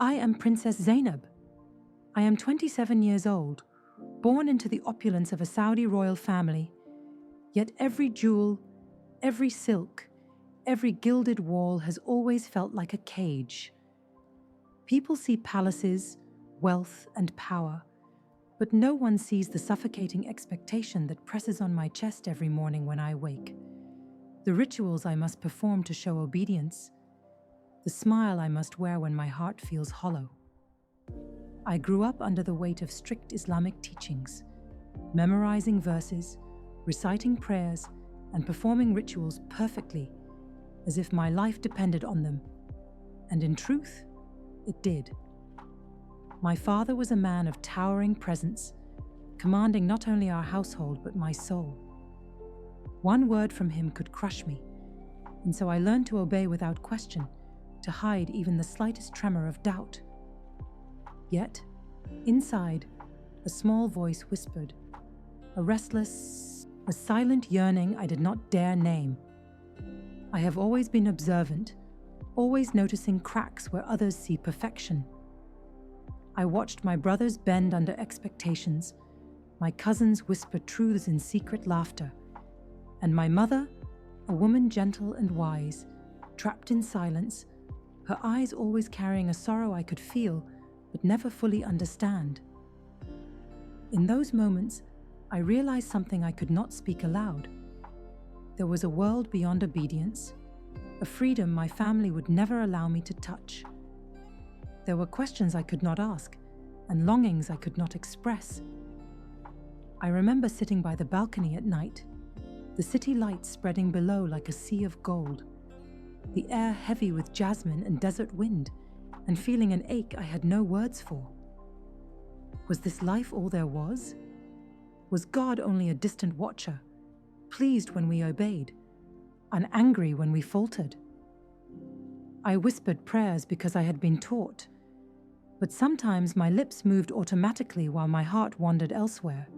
I am Princess Zaynab. I am 27 years old, born into the opulence of a Saudi royal family. Yet every jewel, every silk, every gilded wall has always felt like a cage. People see palaces, wealth, and power, but no one sees the suffocating expectation that presses on my chest every morning when I wake. The rituals I must perform to show obedience, the smile I must wear when my heart feels hollow. I grew up under the weight of strict Islamic teachings, memorizing verses, reciting prayers, and performing rituals perfectly, as if my life depended on them. And in truth, it did. My father was a man of towering presence, commanding not only our household but my soul. One word from him could crush me, and so I learned to obey without question, to hide even the slightest tremor of doubt. Yet, inside, a small voice whispered, a silent yearning I did not dare name. I have always been observant, always noticing cracks where others see perfection. I watched my brothers bend under expectations, my cousins whisper truths in secret laughter, and my mother, a woman gentle and wise, trapped in silence, her eyes always carrying a sorrow I could feel but never fully understand. In those moments, I realized something I could not speak aloud. There was a world beyond obedience, a freedom my family would never allow me to touch. There were questions I could not ask, and longings I could not express. I remember sitting by the balcony at night, the city lights spreading below like a sea of gold, the air heavy with jasmine and desert wind, and feeling an ache I had no words for. Was this life all there was? Was God only a distant watcher, pleased when we obeyed, and angry when we faltered? I whispered prayers because I had been taught, but sometimes my lips moved automatically while my heart wandered elsewhere.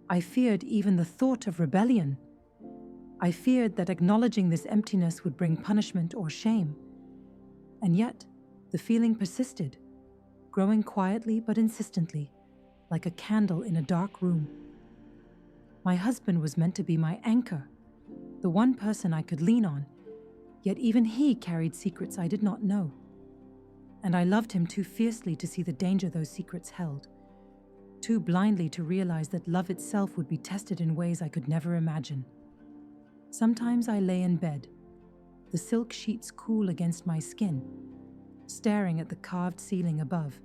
I feared even the thought of rebellion. I feared that acknowledging this emptiness would bring punishment or shame. And yet, the feeling persisted, growing quietly but insistently, like a candle in a dark room. My husband was meant to be my anchor, the one person I could lean on, yet even he carried secrets I did not know. And I loved him too fiercely to see the danger those secrets held, too blindly to realize that love itself would be tested in ways I could never imagine. Sometimes I lay in bed, the silk sheets cool against my skin, staring at the carved ceiling above,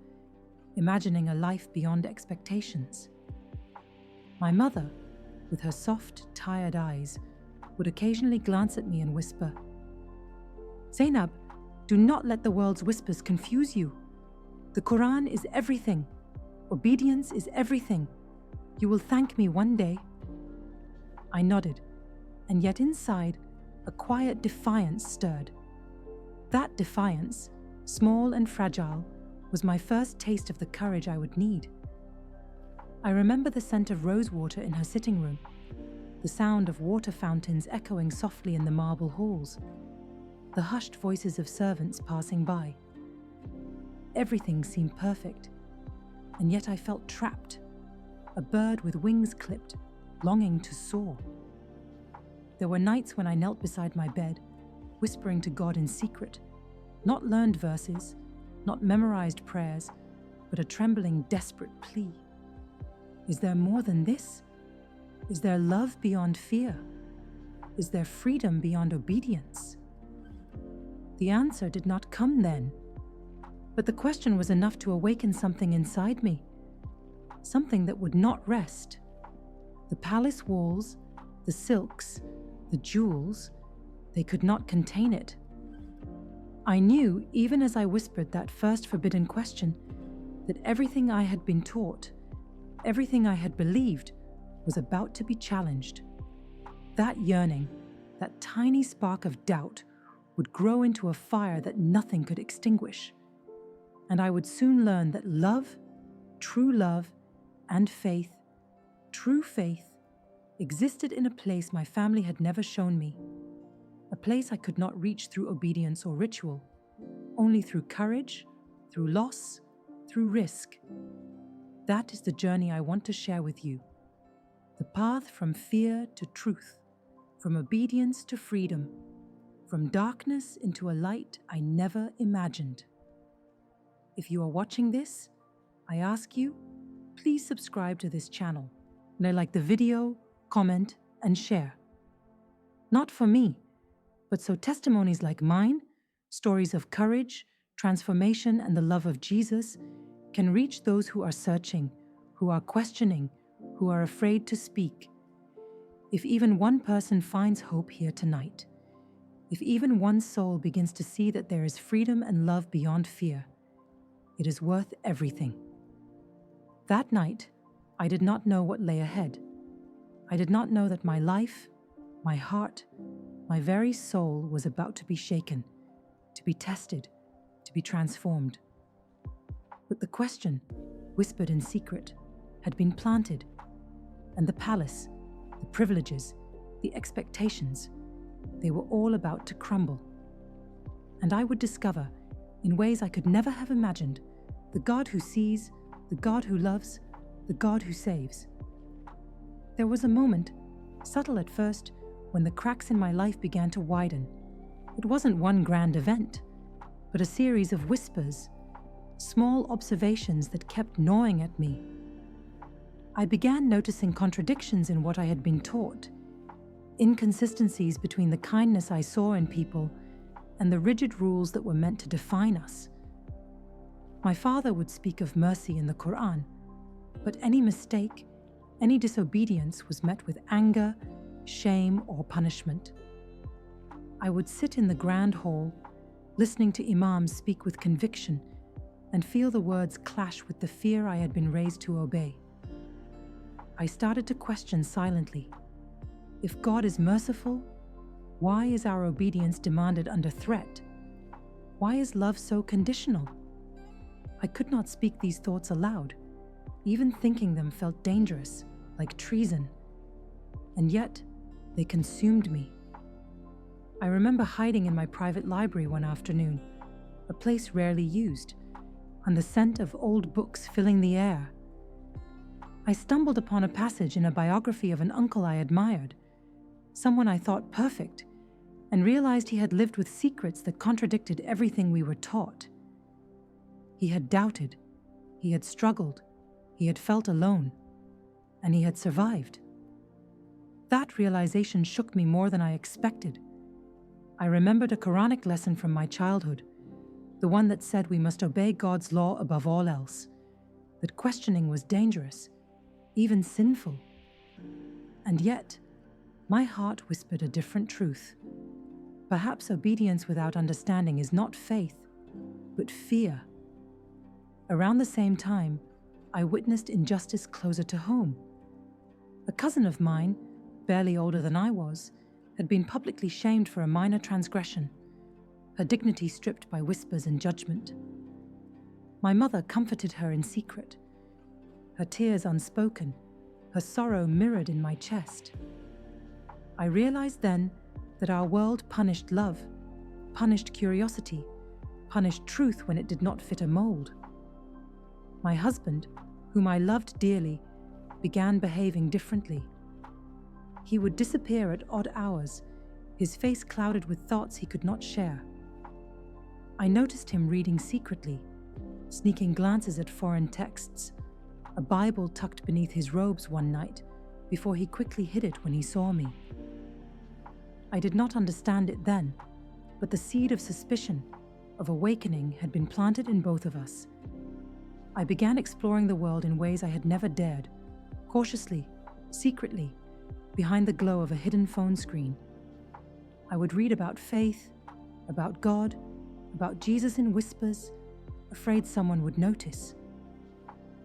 imagining a life beyond expectations. My mother, with her soft, tired eyes, would occasionally glance at me and whisper, "Zaynab, do not let the world's whispers confuse you. The Quran is everything. Obedience is everything. You will thank me one day." I nodded, and yet inside, a quiet defiance stirred. That defiance, small and fragile, was my first taste of the courage I would need. I remember the scent of rosewater in her sitting room, the sound of water fountains echoing softly in the marble halls, the hushed voices of servants passing by. Everything seemed perfect, and yet I felt trapped, a bird with wings clipped, longing to soar. There were nights when I knelt beside my bed, whispering to God in secret, not learned verses, not memorized prayers, but a trembling, desperate plea. Is there more than this? Is there love beyond fear? Is there freedom beyond obedience? The answer did not come then, but the question was enough to awaken something inside me, something that would not rest. The palace walls, the silks, the jewels, they could not contain it. I knew, even as I whispered that first forbidden question, that everything I had been taught, everything I had believed, was about to be challenged. That yearning, that tiny spark of doubt, would grow into a fire that nothing could extinguish. And I would soon learn that love, true love, and faith, true faith, existed in a place my family had never shown me, a place I could not reach through obedience or ritual, only through courage, through loss, through risk. That is the journey I want to share with you. The path from fear to truth, from obedience to freedom, from darkness into a light I never imagined. If you are watching this, I ask you, please subscribe to this channel, and I like the video, comment, and share. Not for me, but so testimonies like mine, stories of courage, transformation, and the love of Jesus can reach those who are searching, who are questioning, who are afraid to speak. If even one person finds hope here tonight, if even one soul begins to see that there is freedom and love beyond fear, it is worth everything. That night, I did not know what lay ahead. I did not know that my life, my heart, my very soul was about to be shaken, to be tested, to be transformed. But the question, whispered in secret, had been planted, and the palace, the privileges, the expectations, they were all about to crumble. And I would discover, in ways I could never have imagined, the God who sees, the God who loves, the God who saves. There was a moment, subtle at first, when the cracks in my life began to widen. It wasn't one grand event, but a series of whispers, small observations that kept gnawing at me. I began noticing contradictions in what I had been taught, inconsistencies between the kindness I saw in people and the rigid rules that were meant to define us. My father would speak of mercy in the Quran, but any mistake, any disobedience was met with anger, shame, or punishment. I would sit in the grand hall, listening to imams speak with conviction, and feel the words clash with the fear I had been raised to obey. I started to question silently. If God is merciful, why is our obedience demanded under threat? Why is love so conditional? I could not speak these thoughts aloud. Even thinking them felt dangerous, like treason. And yet, they consumed me. I remember hiding in my private library one afternoon, a place rarely used, and the scent of old books filling the air. I stumbled upon a passage in a biography of an uncle I admired, someone I thought perfect, and realized he had lived with secrets that contradicted everything we were taught. He had doubted, he had struggled, he had felt alone, and he had survived. That realization shook me more than I expected. I remembered a Quranic lesson from my childhood, the one that said we must obey God's law above all else, that questioning was dangerous, even sinful. And yet, my heart whispered a different truth. Perhaps obedience without understanding is not faith, but fear. Around the same time, I witnessed injustice closer to home. A cousin of mine, barely older than I was, had been publicly shamed for a minor transgression, her dignity stripped by whispers and judgment. My mother comforted her in secret, her tears unspoken, her sorrow mirrored in my chest. I realized then that our world punished love, punished curiosity, punished truth when it did not fit a mold. My husband, whom I loved dearly, began behaving differently. He would disappear at odd hours, his face clouded with thoughts he could not share. I noticed him reading secretly, sneaking glances at foreign texts, a Bible tucked beneath his robes one night, before he quickly hid it when he saw me. I did not understand it then, but the seed of suspicion, of awakening, had been planted in both of us. I began exploring the world in ways I had never dared, cautiously, secretly, behind the glow of a hidden phone screen. I would read about faith, about God, about Jesus in whispers, afraid someone would notice.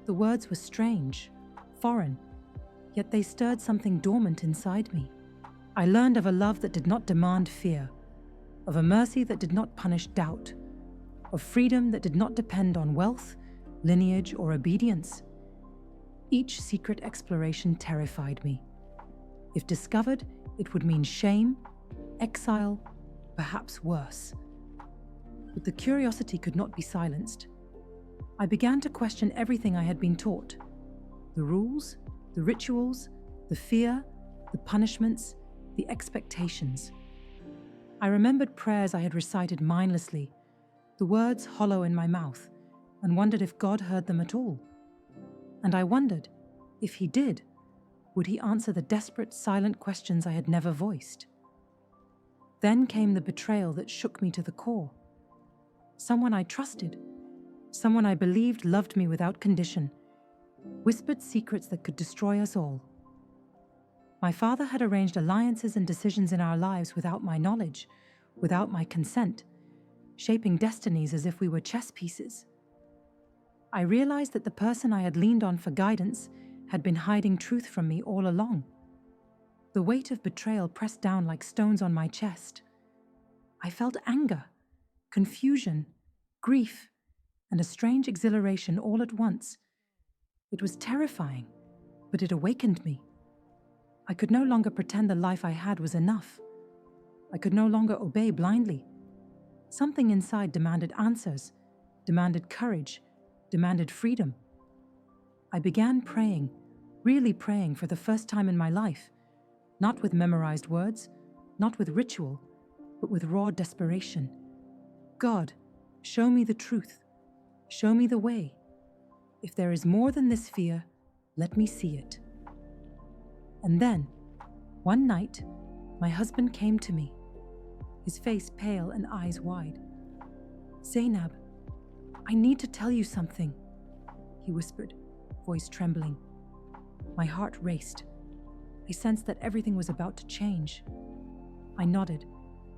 The words were strange, foreign, yet they stirred something dormant inside me. I learned of a love that did not demand fear, of a mercy that did not punish doubt, of freedom that did not depend on wealth, lineage, or obedience. Each secret exploration terrified me. If discovered, it would mean shame, exile, perhaps worse. But the curiosity could not be silenced. I began to question everything I had been taught: the rules, the rituals, the fear, the punishments, the expectations. I remembered prayers I had recited mindlessly, the words hollow in my mouth, and wondered if God heard them at all. And I wondered, if He did, would He answer the desperate, silent questions I had never voiced? Then came the betrayal that shook me to the core. Someone I trusted, someone I believed loved me without condition, whispered secrets that could destroy us all. My father had arranged alliances and decisions in our lives without my knowledge, without my consent, shaping destinies as if we were chess pieces. I realized that the person I had leaned on for guidance had been hiding truth from me all along. The weight of betrayal pressed down like stones on my chest. I felt anger, confusion, grief, and a strange exhilaration all at once. It was terrifying, but it awakened me. I could no longer pretend the life I had was enough. I could no longer obey blindly. Something inside demanded answers, demanded courage, demanded freedom. I began praying, really praying for the first time in my life, not with memorized words, not with ritual, but with raw desperation. God, show me the truth. Show me the way. If there is more than this fear, let me see it. And then, one night, my husband came to me, his face pale and eyes wide. "Zaynab, I need to tell you something," he whispered, voice trembling. My heart raced. I sensed that everything was about to change. I nodded,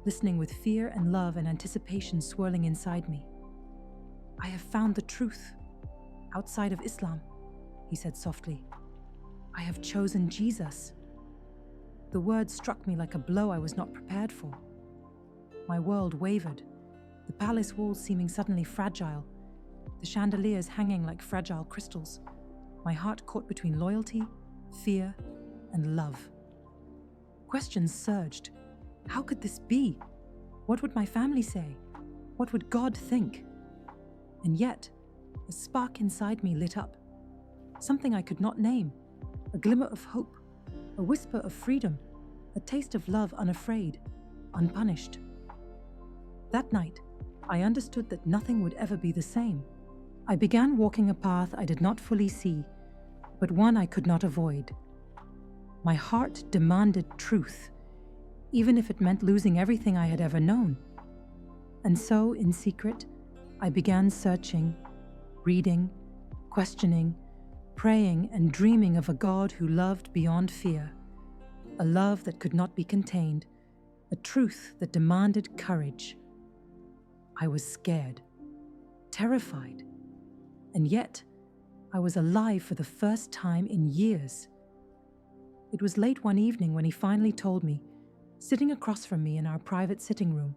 listening with fear and love and anticipation swirling inside me. "I have found the truth. Outside of Islam," he said softly. "I have chosen Jesus." The words struck me like a blow I was not prepared for. My world wavered, the palace walls seeming suddenly fragile, the chandeliers hanging like fragile crystals, my heart caught between loyalty, fear, and love. Questions surged. How could this be? What would my family say? What would God think? And yet, a spark inside me lit up. Something I could not name. A glimmer of hope. A whisper of freedom. A taste of love unafraid, unpunished. That night, I understood that nothing would ever be the same. I began walking a path I did not fully see, but one I could not avoid. My heart demanded truth, even if it meant losing everything I had ever known. And so, in secret, I began searching, reading, questioning, praying and dreaming of a God who loved beyond fear, a love that could not be contained, a truth that demanded courage. I was scared, terrified, and yet I was alive for the first time in years. It was late one evening when he finally told me, sitting across from me in our private sitting room.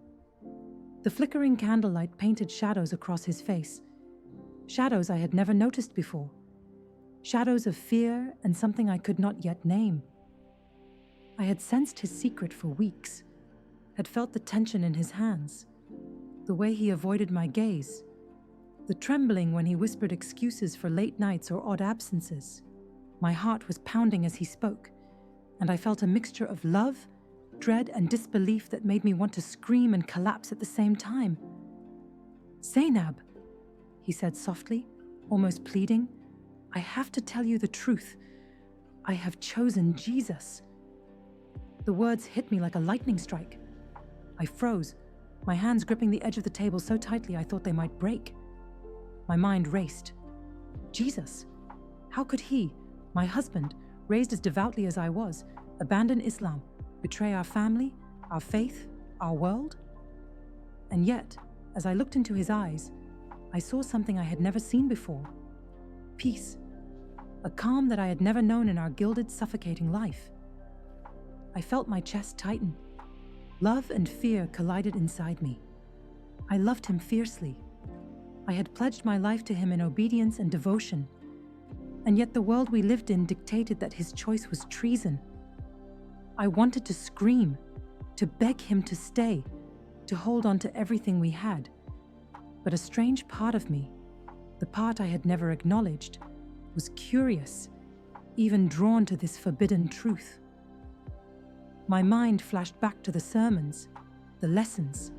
The flickering candlelight painted shadows across his face, shadows I had never noticed before, shadows of fear and something I could not yet name. I had sensed his secret for weeks, had felt the tension in his hands, the way he avoided my gaze, the trembling when he whispered excuses for late nights or odd absences. My heart was pounding as he spoke, and I felt a mixture of love, dread, and disbelief that made me want to scream and collapse at the same time. "Zaynab," he said softly, almost pleading, "I have to tell you the truth. I have chosen Jesus." The words hit me like a lightning strike. I froze, my hands gripping the edge of the table so tightly I thought they might break. My mind raced. Jesus? How could he, my husband, raised as devoutly as I was, abandon Islam, betray our family, our faith, our world? And yet, as I looked into his eyes, I saw something I had never seen before. Peace. A calm that I had never known in our gilded, suffocating life. I felt my chest tighten. Love and fear collided inside me. I loved him fiercely. I had pledged my life to him in obedience and devotion. And yet the world we lived in dictated that his choice was treason. I wanted to scream, to beg him to stay, to hold on to everything we had. But a strange part of me, the part I had never acknowledged, was curious, even drawn to this forbidden truth. My mind flashed back to the sermons, the lessons,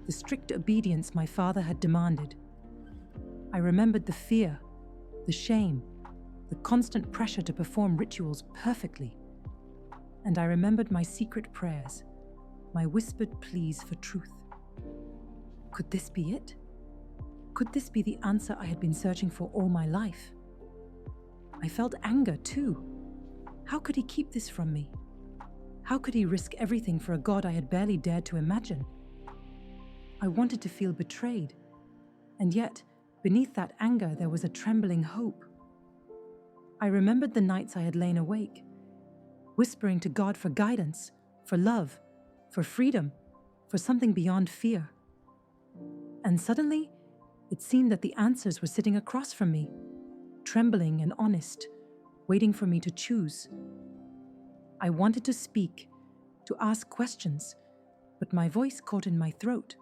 the strict obedience my father had demanded. I remembered the fear, the shame, the constant pressure to perform rituals perfectly. And I remembered my secret prayers, my whispered pleas for truth. Could this be it? Could this be the answer I had been searching for all my life? I felt anger too. How could he keep this from me? How could he risk everything for a God I had barely dared to imagine? I wanted to feel betrayed, and yet, beneath that anger, there was a trembling hope. I remembered the nights I had lain awake, whispering to God for guidance, for love, for freedom, for something beyond fear. And suddenly, it seemed that the answers were sitting across from me, trembling and honest, waiting for me to choose. I wanted to speak, to ask questions, but my voice caught in my throat.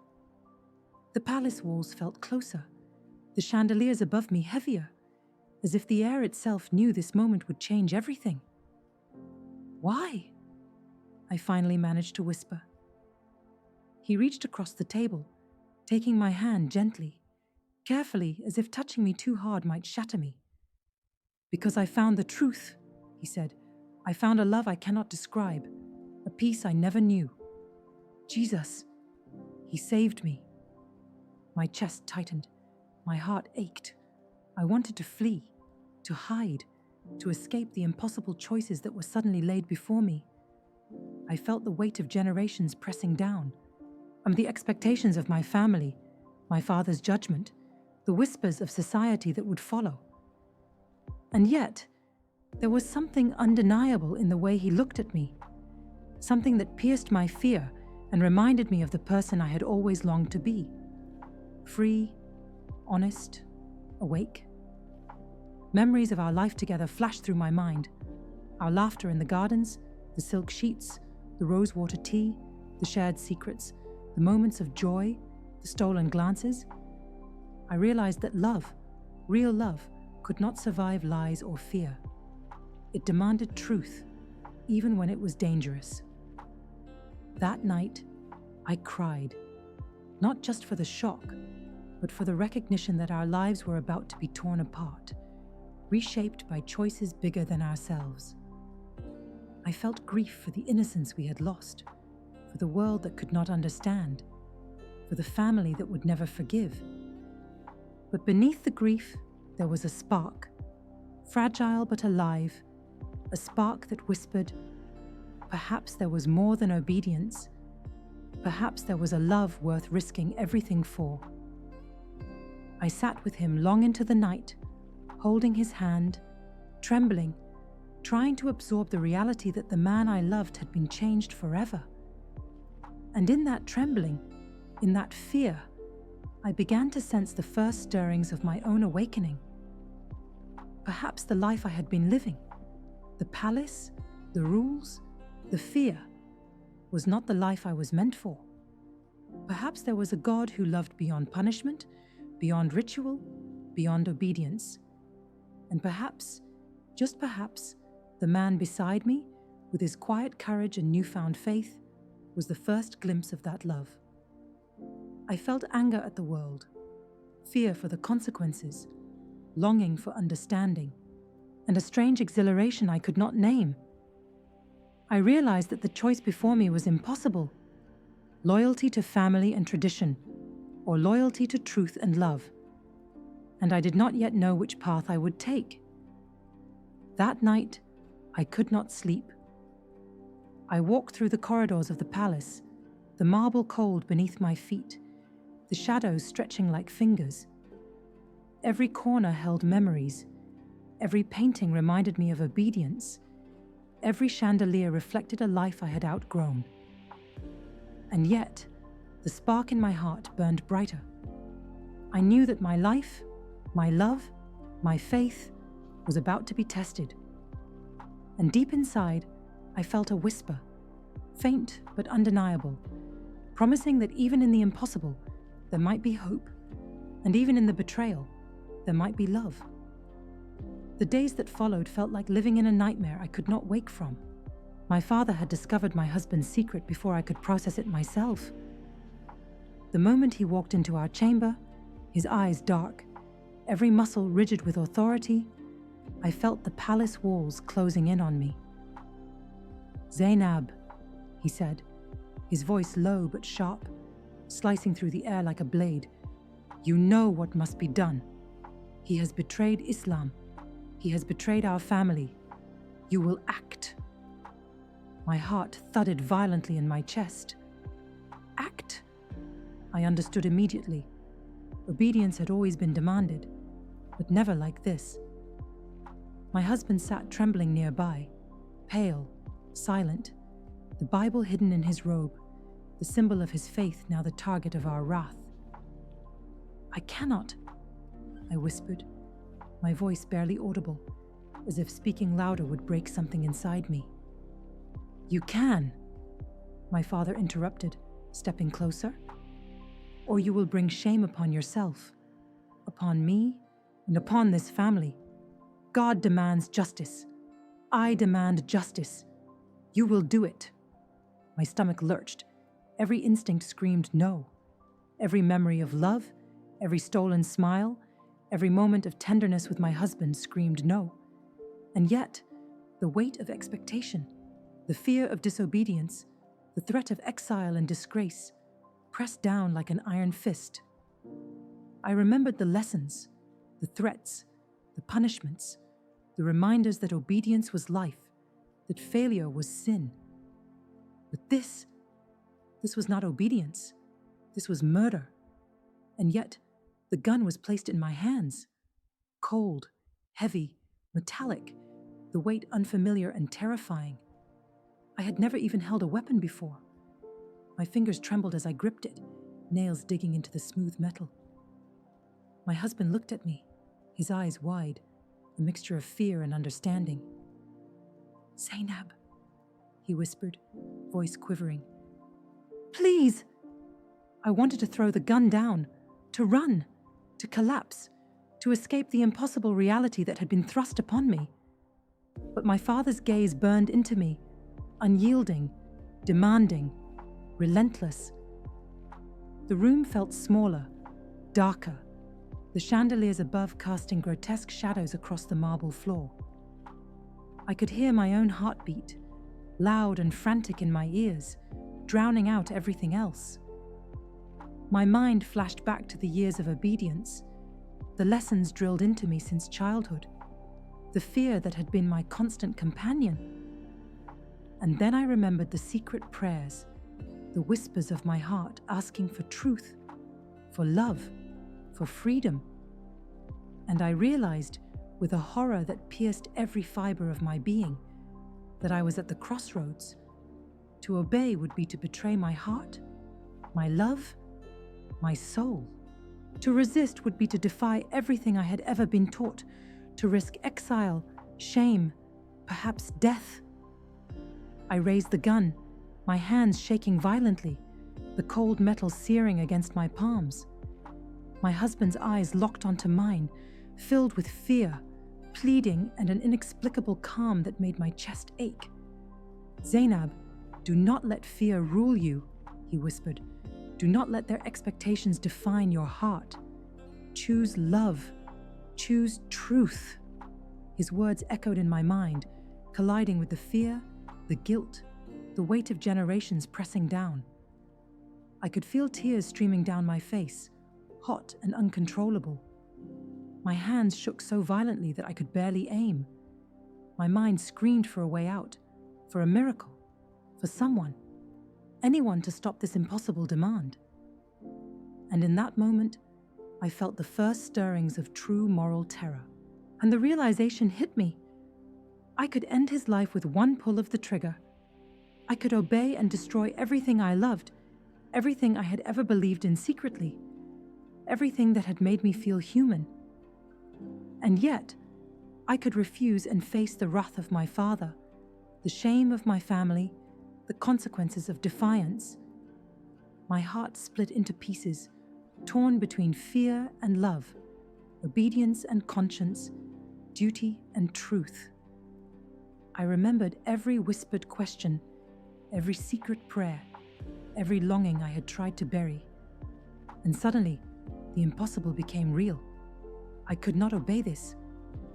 The palace walls felt closer, the chandeliers above me heavier, as if the air itself knew this moment would change everything. Why? I finally managed to whisper. He reached across the table, taking my hand gently, carefully, as if touching me too hard might shatter me. Because I found the truth, he said. I found a love I cannot describe, a peace I never knew. Jesus, he saved me. My chest tightened, my heart ached. I wanted to flee, to hide, to escape the impossible choices that were suddenly laid before me. I felt the weight of generations pressing down, the expectations of my family, my father's judgment, the whispers of society that would follow. And yet, there was something undeniable in the way he looked at me, something that pierced my fear and reminded me of the person I had always longed to be. Free, honest, awake. Memories of our life together flashed through my mind. Our laughter in the gardens, the silk sheets, the rosewater tea, the shared secrets, the moments of joy, the stolen glances. I realized that love, real love, could not survive lies or fear. It demanded truth, even when it was dangerous. That night, I cried, not just for the shock, but for the recognition that our lives were about to be torn apart, reshaped by choices bigger than ourselves. I felt grief for the innocence we had lost, for the world that could not understand, for the family that would never forgive. But beneath the grief, there was a spark, fragile but alive, a spark that whispered, perhaps there was more than obedience. Perhaps there was a love worth risking everything for. I sat with him long into the night, holding his hand, trembling, trying to absorb the reality that the man I loved had been changed forever. And in that trembling, in that fear, I began to sense the first stirrings of my own awakening. Perhaps the life I had been living, the palace, the rules, the fear, was not the life I was meant for. Perhaps there was a God who loved beyond punishment, beyond ritual, beyond obedience. And perhaps, just perhaps, the man beside me, with his quiet courage and newfound faith, was the first glimpse of that love. I felt anger at the world, fear for the consequences, longing for understanding, and a strange exhilaration I could not name. I realized that the choice before me was impossible: loyalty to family and tradition, or loyalty to truth and love. And I did not yet know which path I would take. That night, I could not sleep. I walked through the corridors of the palace, the marble cold beneath my feet, the shadows stretching like fingers. Every corner held memories. Every painting reminded me of obedience. Every chandelier reflected a life I had outgrown. And yet, the spark in my heart burned brighter. I knew that my life, my love, my faith was about to be tested. And deep inside, I felt a whisper, faint but undeniable, promising that even in the impossible, there might be hope, and even in the betrayal, there might be love. The days that followed felt like living in a nightmare I could not wake from. My father had discovered my husband's secret before I could process it myself. The moment he walked into our chamber, his eyes dark, every muscle rigid with authority, I felt the palace walls closing in on me. "Zaynab," he said, his voice low but sharp, slicing through the air like a blade. "You know what must be done. He has betrayed Islam. He has betrayed our family. You will act." My heart thudded violently in my chest. Act? I understood immediately. Obedience had always been demanded, but never like this. My husband sat trembling nearby, pale, silent, the Bible hidden in his robe, the symbol of his faith now the target of our wrath. "I cannot," I whispered, my voice barely audible, as if speaking louder would break something inside me. "You can," my father interrupted, stepping closer. "Or you will bring shame upon yourself, upon me, and upon this family. God demands justice. I demand justice. You will do it." My stomach lurched. Every instinct screamed no. Every memory of love, every stolen smile, every moment of tenderness with my husband screamed no. And yet, the weight of expectation, the fear of disobedience, the threat of exile and disgrace, pressed down like an iron fist. I remembered the lessons, the threats, the punishments, the reminders that obedience was life, that failure was sin. But this was not obedience. This was murder. And yet, the gun was placed in my hands. Cold, heavy, metallic, the weight unfamiliar and terrifying. I had never even held a weapon before. My fingers trembled as I gripped it, nails digging into the smooth metal. My husband looked at me, his eyes wide, a mixture of fear and understanding. "Zaynab," he whispered, voice quivering. "Please!" I wanted to throw the gun down, to run, to collapse, to escape the impossible reality that had been thrust upon me. But my father's gaze burned into me, unyielding, demanding, relentless. The room felt smaller, darker, the chandeliers above casting grotesque shadows across the marble floor. I could hear my own heartbeat, loud and frantic in my ears, drowning out everything else. My mind flashed back to the years of obedience, the lessons drilled into me since childhood, the fear that had been my constant companion. And then I remembered the secret prayers, the whispers of my heart asking for truth, for love, for freedom. And I realized, with a horror that pierced every fiber of my being, that I was at the crossroads. To obey would be to betray my heart, my love, my soul. To resist would be to defy everything I had ever been taught, to risk exile, shame, perhaps death. I raised the gun, my hands shaking violently, the cold metal searing against my palms. My husband's eyes locked onto mine, filled with fear, pleading, and an inexplicable calm that made my chest ache. "Zaynab, do not let fear rule you," he whispered. "Do not let their expectations define your heart. Choose love. Choose truth." His words echoed in my mind, colliding with the fear, the guilt, the weight of generations pressing down. I could feel tears streaming down my face, hot and uncontrollable. My hands shook so violently that I could barely aim. My mind screamed for a way out, for a miracle, for someone, anyone to stop this impossible demand. And in that moment, I felt the first stirrings of true moral terror, and the realization hit me. I could end his life with one pull of the trigger. I could obey and destroy everything I loved, everything I had ever believed in secretly, everything that had made me feel human. And yet, I could refuse and face the wrath of my father, the shame of my family, the consequences of defiance. My heart split into pieces, torn between fear and love, obedience and conscience, duty and truth. I remembered every whispered question, every secret prayer, every longing I had tried to bury. And suddenly, the impossible became real. I could not obey this,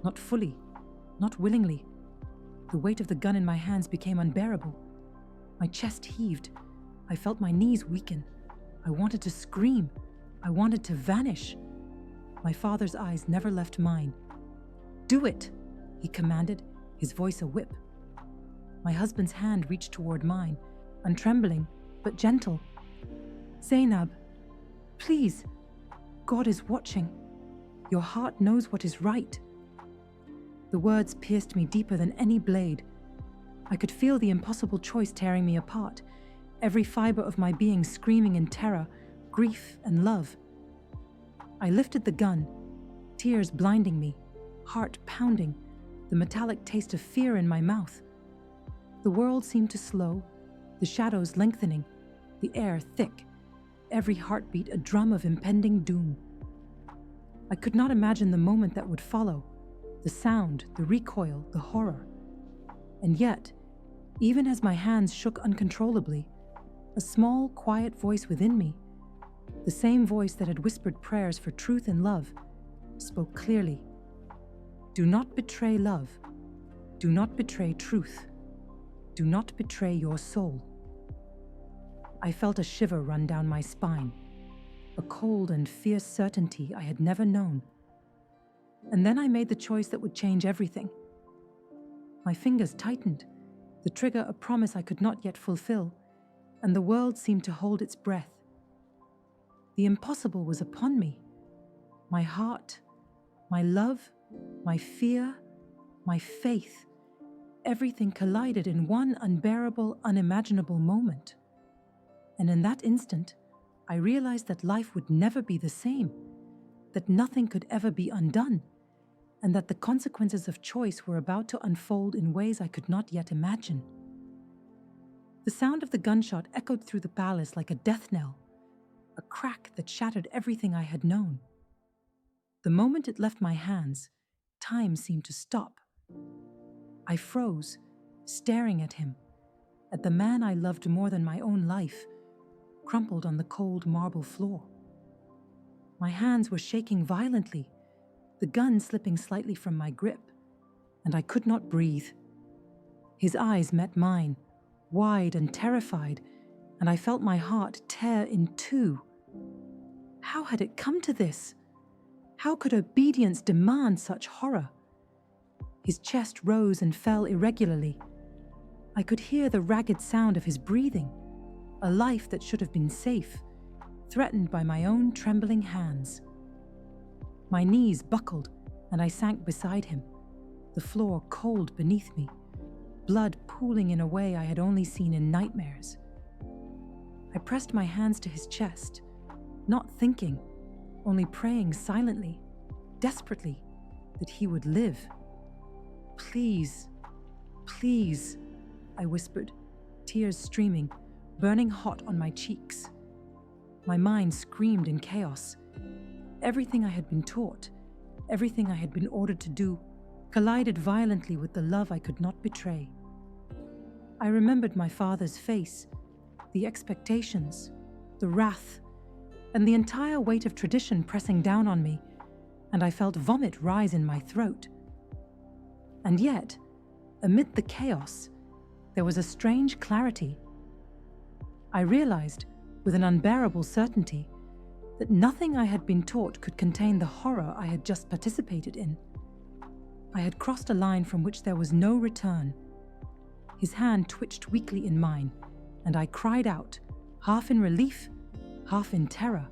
not fully, not willingly. The weight of the gun in my hands became unbearable. My chest heaved. I felt my knees weaken. I wanted to scream. I wanted to vanish. My father's eyes never left mine. "Do it," he commanded, his voice a whip. My husband's hand reached toward mine, untrembling, but gentle. "Zaynab, please, God is watching. Your heart knows what is right." The words pierced me deeper than any blade. I could feel the impossible choice tearing me apart, every fiber of my being screaming in terror, grief, and love. I lifted the gun, tears blinding me, heart pounding, the metallic taste of fear in my mouth. The world seemed to slow, the shadows lengthening, the air thick, every heartbeat a drum of impending doom. I could not imagine the moment that would follow, the sound, the recoil, the horror. And yet, even as my hands shook uncontrollably, a small, quiet voice within me, the same voice that had whispered prayers for truth and love, spoke clearly. "Do not betray love. Do not betray truth. Do not betray your soul." I felt a shiver run down my spine, a cold and fierce certainty I had never known. And then I made the choice that would change everything. My fingers tightened, the trigger a promise I could not yet fulfill, and the world seemed to hold its breath. The impossible was upon me. My heart, my love, my fear, my faith, everything collided in one unbearable, unimaginable moment. And in that instant, I realized that life would never be the same, that nothing could ever be undone, and that the consequences of choice were about to unfold in ways I could not yet imagine. The sound of the gunshot echoed through the palace like a death knell, a crack that shattered everything I had known. The moment it left my hands, time seemed to stop. I froze, staring at him, at the man I loved more than my own life, crumpled on the cold marble floor. My hands were shaking violently, the gun slipping slightly from my grip, and I could not breathe. His eyes met mine, wide and terrified, and I felt my heart tear in two. How had it come to this? How could obedience demand such horror? His chest rose and fell irregularly. I could hear the ragged sound of his breathing, a life that should have been safe, threatened by my own trembling hands. My knees buckled, and I sank beside him, the floor cold beneath me, blood pooling in a way I had only seen in nightmares. I pressed my hands to his chest, not thinking, only praying silently, desperately, that he would live. "Please, please," I whispered, tears streaming, burning hot on my cheeks. My mind screamed in chaos. Everything I had been taught, everything I had been ordered to do, collided violently with the love I could not betray. I remembered my father's face, the expectations, the wrath, and the entire weight of tradition pressing down on me, and I felt vomit rise in my throat. And yet, amid the chaos, there was a strange clarity. I realized, with an unbearable certainty, that nothing I had been taught could contain the horror I had just participated in. I had crossed a line from which there was no return. His hand twitched weakly in mine, and I cried out, half in relief, half in terror.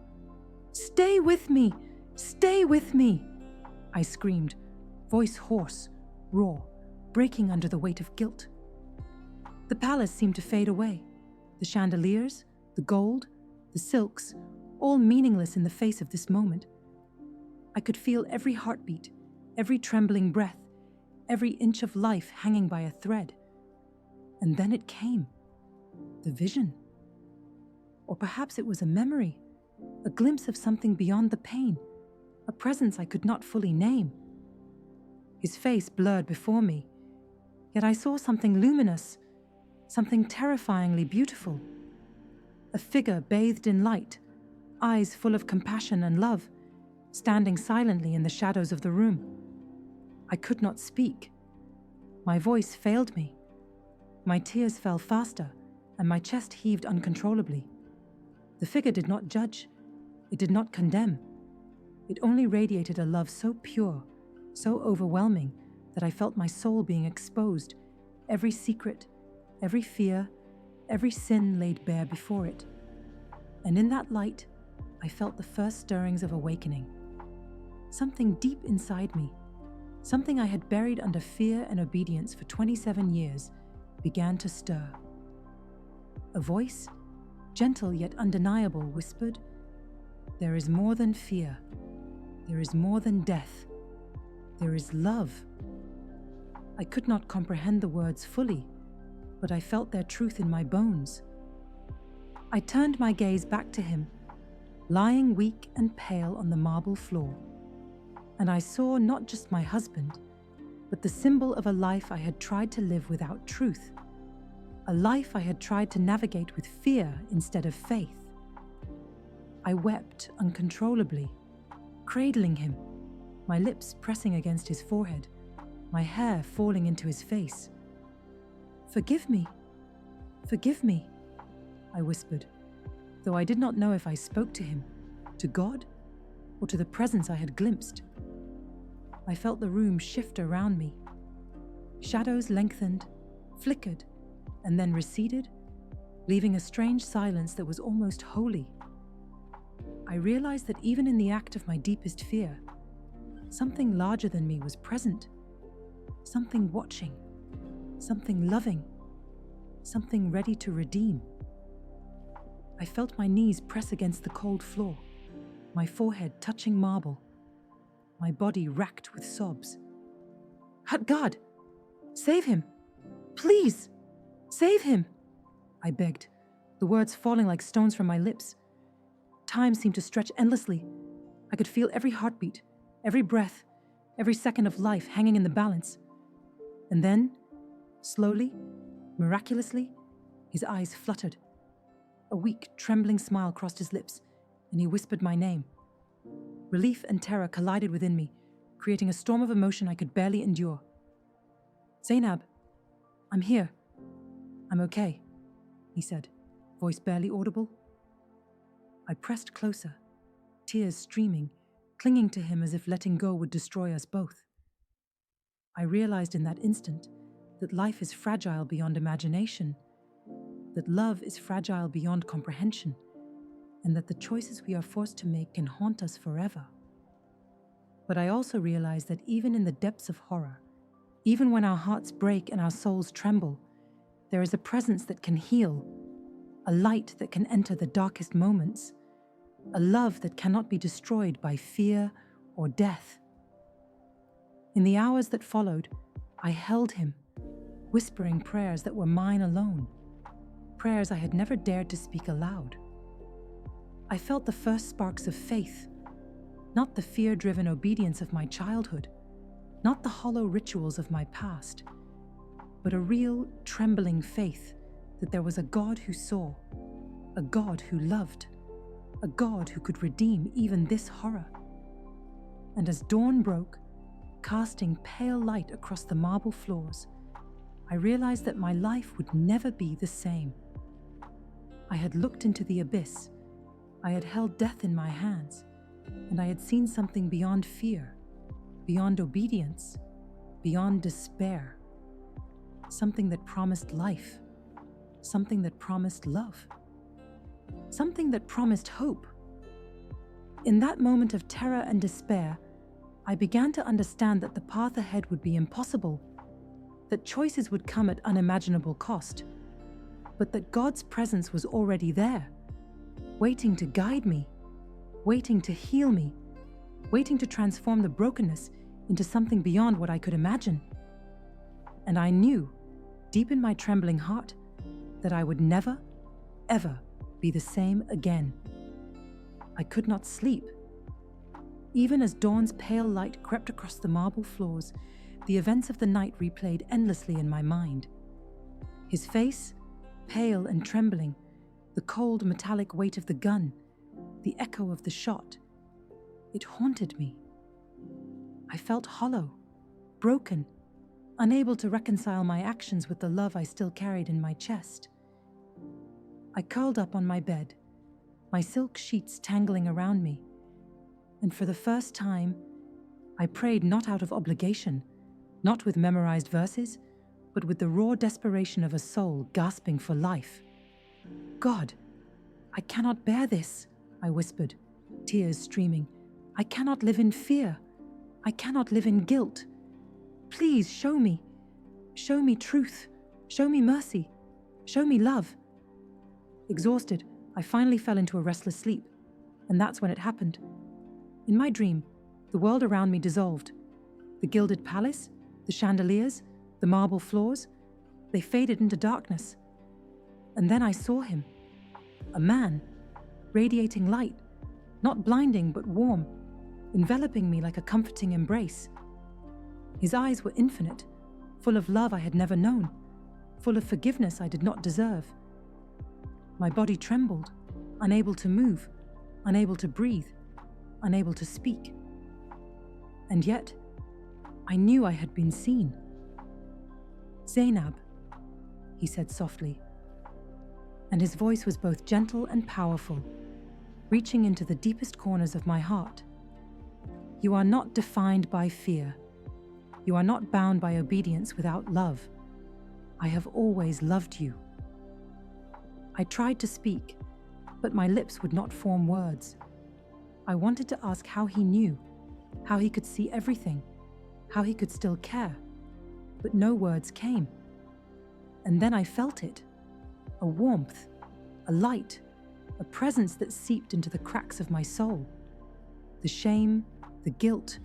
"Stay with me! Stay with me!" I screamed, voice hoarse, raw, breaking under the weight of guilt. The palace seemed to fade away, the chandeliers, the gold, the silks, all meaningless in the face of this moment. I could feel every heartbeat, every trembling breath, every inch of life hanging by a thread. And then it came, the vision. Or perhaps it was a memory, a glimpse of something beyond the pain, a presence I could not fully name. His face blurred before me, yet I saw something luminous, something terrifyingly beautiful. A figure bathed in light, eyes full of compassion and love, standing silently in the shadows of the room. I could not speak. My voice failed me. My tears fell faster, and my chest heaved uncontrollably. The figure did not judge. It did not condemn. It only radiated a love so pure, so overwhelming, that I felt my soul being exposed, every secret, every fear, every sin laid bare before it. And in that light, I felt the first stirrings of awakening. Something deep inside me, something I had buried under fear and obedience for 27 years, began to stir. A voice, gentle yet undeniable, whispered, "There is more than fear. There is more than death. There is love." I could not comprehend the words fully, but I felt their truth in my bones. I turned my gaze back to him, lying weak and pale on the marble floor, and I saw not just my husband, but the symbol of a life I had tried to live without truth, a life I had tried to navigate with fear instead of faith. I wept uncontrollably, cradling him, my lips pressing against his forehead, my hair falling into his face. "Forgive me, forgive me," I whispered, though I did not know if I spoke to him, to God, or to the presence I had glimpsed. I felt the room shift around me. Shadows lengthened, flickered, and then receded, leaving a strange silence that was almost holy. I realized that even in the act of my deepest fear, something larger than me was present, something watching, something loving, something ready to redeem. I felt my knees press against the cold floor, my forehead touching marble, my body racked with sobs. "God, save him! Please, save him!" I begged, the words falling like stones from my lips. Time seemed to stretch endlessly. I could feel every heartbeat, every breath, every second of life hanging in the balance. And then, slowly, miraculously, his eyes fluttered. A weak, trembling smile crossed his lips, and he whispered my name. Relief and terror collided within me, creating a storm of emotion I could barely endure. "Zaynab, I'm here. I'm okay," he said, voice barely audible. I pressed closer, tears streaming, clinging to him as if letting go would destroy us both. I realized in that instant that life is fragile beyond imagination, that love is fragile beyond comprehension, and that the choices we are forced to make can haunt us forever. But I also realized that even in the depths of horror, even when our hearts break and our souls tremble, there is a presence that can heal, a light that can enter the darkest moments, a love that cannot be destroyed by fear or death. In the hours that followed, I held him, whispering prayers that were mine alone, prayers I had never dared to speak aloud. I felt the first sparks of faith, not the fear-driven obedience of my childhood, not the hollow rituals of my past, but a real, trembling faith that there was a God who saw, a God who loved, a God who could redeem even this horror. And as dawn broke, casting pale light across the marble floors, I realized that my life would never be the same. I had looked into the abyss, I had held death in my hands, and I had seen something beyond fear, beyond obedience, beyond despair. Something that promised life, something that promised love, something that promised hope. In that moment of terror and despair, I began to understand that the path ahead would be impossible, that choices would come at unimaginable cost, but that God's presence was already there, waiting to guide me, waiting to heal me, waiting to transform the brokenness into something beyond what I could imagine. And I knew, deep in my trembling heart, that I would never, ever be the same again. I could not sleep. Even as dawn's pale light crept across the marble floors, the events of the night replayed endlessly in my mind. His face, pale and trembling, the cold metallic weight of the gun, the echo of the shot. It haunted me. I felt hollow, broken, unable to reconcile my actions with the love I still carried in my chest. I curled up on my bed, my silk sheets tangling around me, and for the first time, I prayed not out of obligation, not with memorized verses, but with the raw desperation of a soul gasping for life. God, I cannot bear this, I whispered, tears streaming. I cannot live in fear. I cannot live in guilt. Please show me truth, show me mercy, show me love. Exhausted, I finally fell into a restless sleep, and that's when it happened. In my dream, the world around me dissolved. The gilded palace, the chandeliers, the marble floors, they faded into darkness. And then I saw him, a man, radiating light, not blinding but warm, enveloping me like a comforting embrace. His eyes were infinite, full of love I had never known, full of forgiveness I did not deserve. My body trembled, unable to move, unable to breathe, unable to speak. And yet, I knew I had been seen. "Zaynab," he said softly, and his voice was both gentle and powerful, reaching into the deepest corners of my heart. "You are not defined by fear. You are not bound by obedience without love. I have always loved you." I tried to speak, but my lips would not form words. I wanted to ask how he knew, how he could see everything, how he could still care, but no words came. And then I felt it, a warmth, a light, a presence that seeped into the cracks of my soul. The shame, the guilt,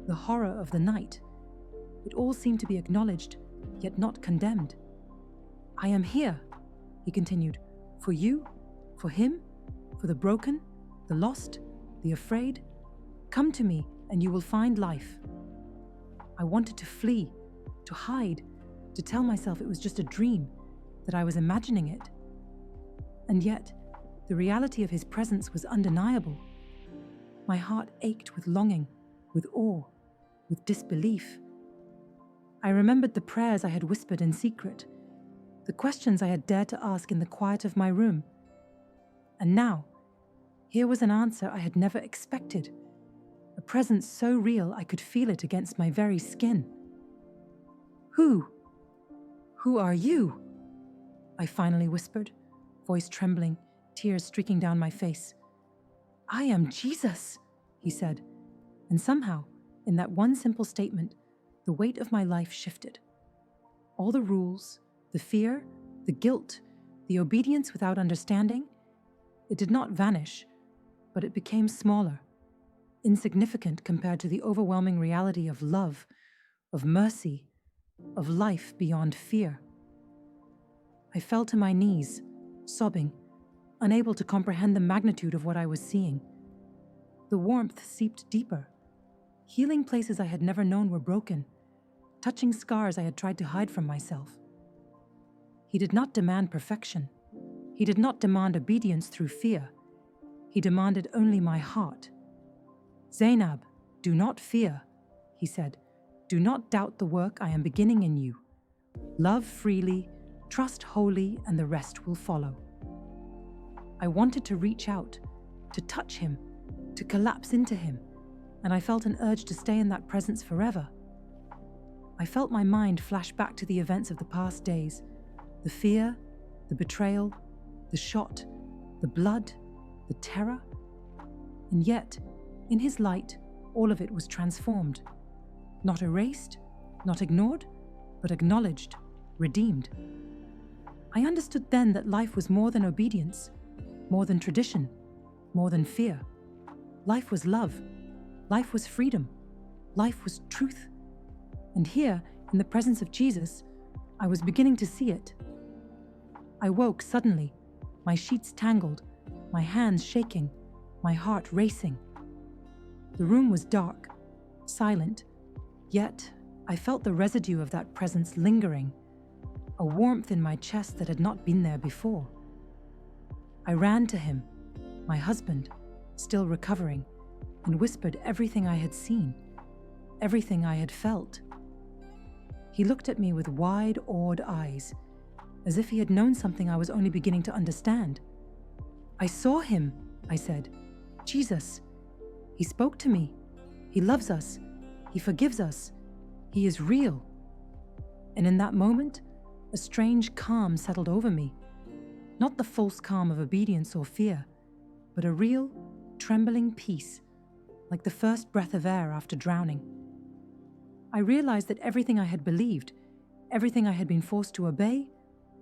the horror of the night, it all seemed to be acknowledged, yet not condemned. "I am here," he continued, "for you, for him, for the broken, the lost, the afraid. Come to me and you will find life." I wanted to flee, to hide, to tell myself it was just a dream, that I was imagining it. And yet, the reality of his presence was undeniable. My heart ached with longing, with awe, with disbelief. I remembered the prayers I had whispered in secret, the questions I had dared to ask in the quiet of my room. And now, here was an answer I had never expected, a presence so real I could feel it against my very skin. Who are you?" I finally whispered, voice trembling, tears streaking down my face. "I am Jesus," he said, and somehow, in that one simple statement, the weight of my life shifted. All the rules, the fear, the guilt, the obedience without understanding, it did not vanish, but it became smaller, insignificant compared to the overwhelming reality of love, of mercy, of life beyond fear. I fell to my knees, sobbing, unable to comprehend the magnitude of what I was seeing. The warmth seeped deeper. Healing places I had never known were broken, touching scars I had tried to hide from myself. He did not demand perfection. He did not demand obedience through fear. He demanded only my heart. "Zaynab, do not fear," he said. "Do not doubt the work I am beginning in you. Love freely, trust wholly, and the rest will follow." I wanted to reach out, to touch him, to collapse into him, and I felt an urge to stay in that presence forever. I felt my mind flash back to the events of the past days, the fear, the betrayal, the shot, the blood, the terror. And yet, in his light, all of it was transformed. Not erased, not ignored, but acknowledged, redeemed. I understood then that life was more than obedience, more than tradition, more than fear. Life was love. Life was freedom. Life was truth. And here, in the presence of Jesus, I was beginning to see it. I woke suddenly, my sheets tangled, my hands shaking, my heart racing. The room was dark, silent, yet I felt the residue of that presence lingering, a warmth in my chest that had not been there before. I ran to him, my husband, still recovering, and whispered everything I had seen, everything I had felt. He looked at me with wide, awed eyes, as if he had known something I was only beginning to understand. "I saw him," I said. "Jesus. He spoke to me. He loves us. He forgives us. He is real." And in that moment, a strange calm settled over me. Not the false calm of obedience or fear, but a real, trembling peace, like the first breath of air after drowning. I realized that everything I had believed, everything I had been forced to obey,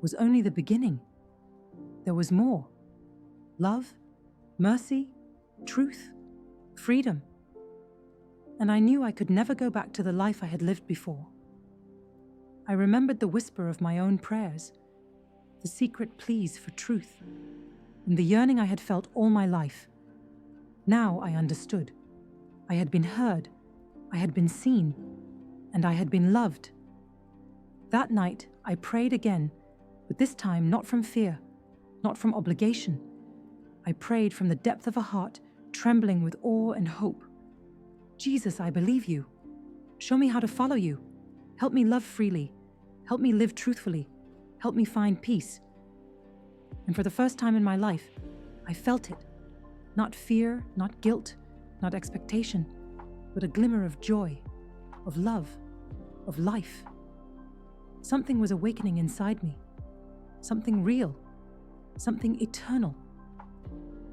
was only the beginning. There was more. Love, mercy, truth, freedom. And I knew I could never go back to the life I had lived before. I remembered the whisper of my own prayers, the secret pleas for truth, and the yearning I had felt all my life. Now I understood. I had been heard, I had been seen, and I had been loved. That night, I prayed again, but this time not from fear, not from obligation. I prayed from the depth of a heart trembling with awe and hope. "Jesus, I believe you. Show me how to follow you. Help me love freely. Help me live truthfully. Help me find peace." And for the first time in my life, I felt it. Not fear, not guilt, not expectation, but a glimmer of joy, of love, of life. Something was awakening inside me. Something real. Something eternal.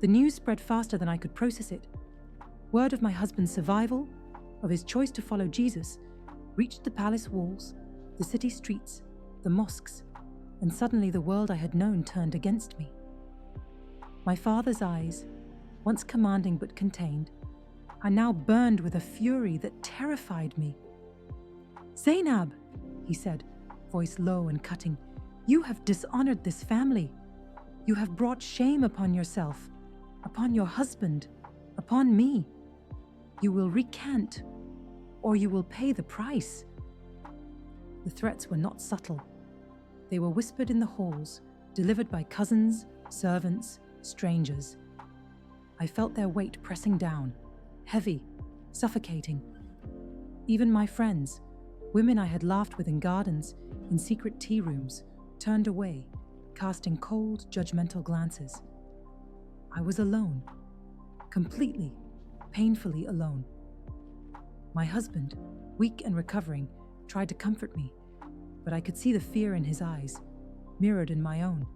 The news spread faster than I could process it. Word of my husband's survival, of his choice to follow Jesus, reached the palace walls, the city streets, the mosques, and suddenly the world I had known turned against me. My father's eyes, once commanding but contained, are now burned with a fury that terrified me. "Zaynab," he said, voice low and cutting, "you have dishonored this family. You have brought shame upon yourself, upon your husband, upon me. You will recant, or you will pay the price." The threats were not subtle. They were whispered in the halls, delivered by cousins, servants, strangers. I felt their weight pressing down, heavy, suffocating. Even my friends, women I had laughed with in gardens, in secret tea rooms, turned away, casting cold, judgmental glances. I was alone, completely, painfully alone. My husband, weak and recovering, tried to comfort me, but I could see the fear in his eyes, mirrored in my own.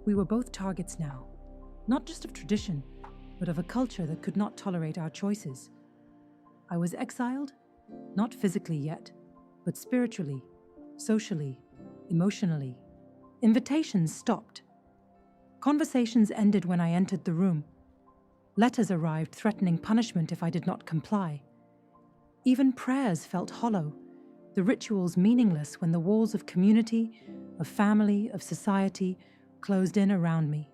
We were both targets now, not just of tradition, but of a culture that could not tolerate our choices. I was exiled, not physically yet, but spiritually, socially, emotionally. Invitations stopped. Conversations ended when I entered the room. Letters arrived threatening punishment if I did not comply. Even prayers felt hollow, the rituals meaningless when the walls of community, of family, of society closed in around me.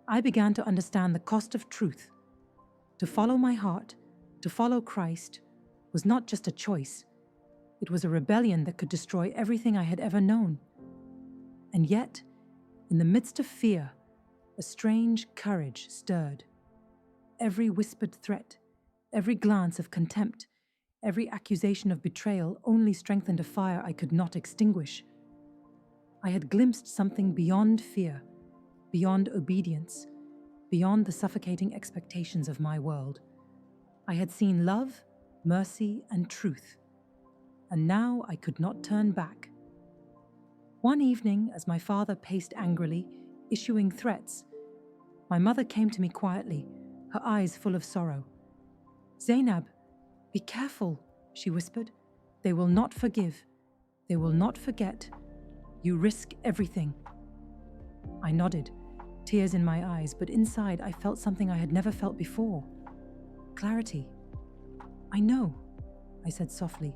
I began to understand the cost of truth. To follow my heart, to follow Christ, was not just a choice. It was a rebellion that could destroy everything I had ever known. And yet, in the midst of fear, a strange courage stirred. Every whispered threat, every glance of contempt, every accusation of betrayal only strengthened a fire I could not extinguish. I had glimpsed something beyond fear, beyond obedience, beyond the suffocating expectations of my world. I had seen love, mercy, and truth, and now I could not turn back. One evening, as my father paced angrily, issuing threats, my mother came to me quietly, her eyes full of sorrow. "Zaynab, be careful," she whispered. "They will not forgive. They will not forget. You risk everything." I nodded, tears in my eyes, but inside I felt something I had never felt before. Clarity. "I know," I said softly,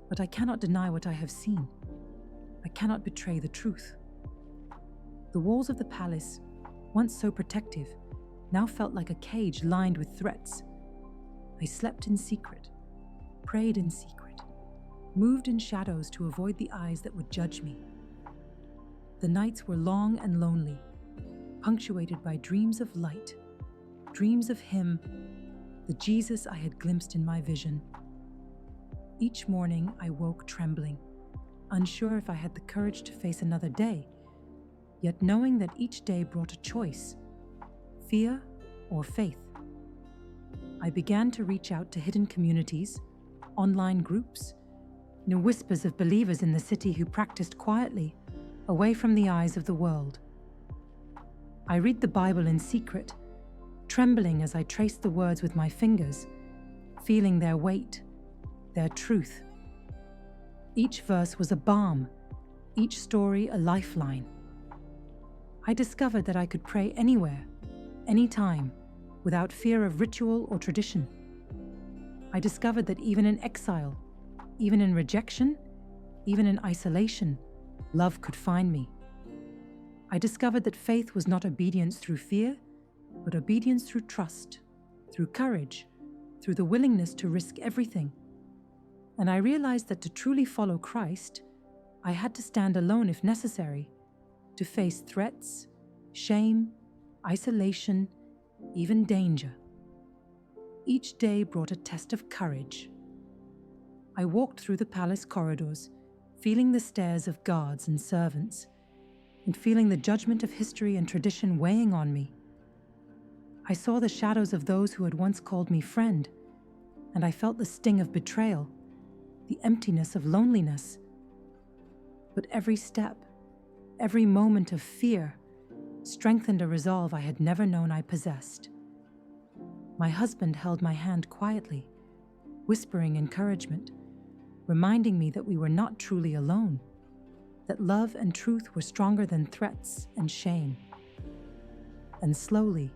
"but I cannot deny what I have seen. I cannot betray the truth." The walls of the palace, once so protective, now felt like a cage lined with threats. I slept in secret, prayed in secret, moved in shadows to avoid the eyes that would judge me. The nights were long and lonely, punctuated by dreams of light, dreams of Him, the Jesus I had glimpsed in my vision. Each morning I woke trembling, unsure if I had the courage to face another day, yet knowing that each day brought a choice, fear or faith. I began to reach out to hidden communities, online groups, whispers of believers in the city who practiced quietly, away from the eyes of the world. I read the Bible in secret, trembling as I traced the words with my fingers, feeling their weight, their truth. Each verse was a balm, each story a lifeline. I discovered that I could pray anywhere, anytime, without fear of ritual or tradition. I discovered that even in exile, even in rejection, even in isolation, love could find me. I discovered that faith was not obedience through fear, but obedience through trust, through courage, through the willingness to risk everything. And I realized that to truly follow Christ, I had to stand alone if necessary, to face threats, shame, isolation, even danger. Each day brought a test of courage. I walked through the palace corridors, feeling the stares of guards and servants, and feeling the judgment of history and tradition weighing on me. I saw the shadows of those who had once called me friend, and I felt the sting of betrayal, the emptiness of loneliness. But every step, every moment of fear, strengthened a resolve I had never known I possessed. My husband held my hand quietly, whispering encouragement, reminding me that we were not truly alone, that love and truth were stronger than threats and shame. And slowly,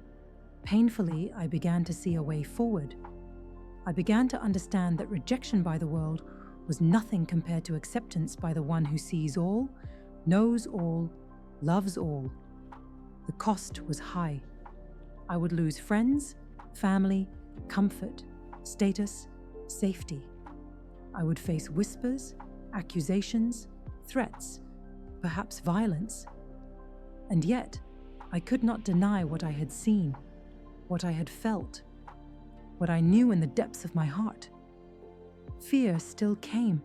painfully, I began to see a way forward. I began to understand that rejection by the world was nothing compared to acceptance by the one who sees all, knows all, loves all. The cost was high. I would lose friends, family, comfort, status, safety. I would face whispers, accusations, threats, perhaps violence. And yet, I could not deny what I had seen, what I had felt, what I knew in the depths of my heart. Fear still came.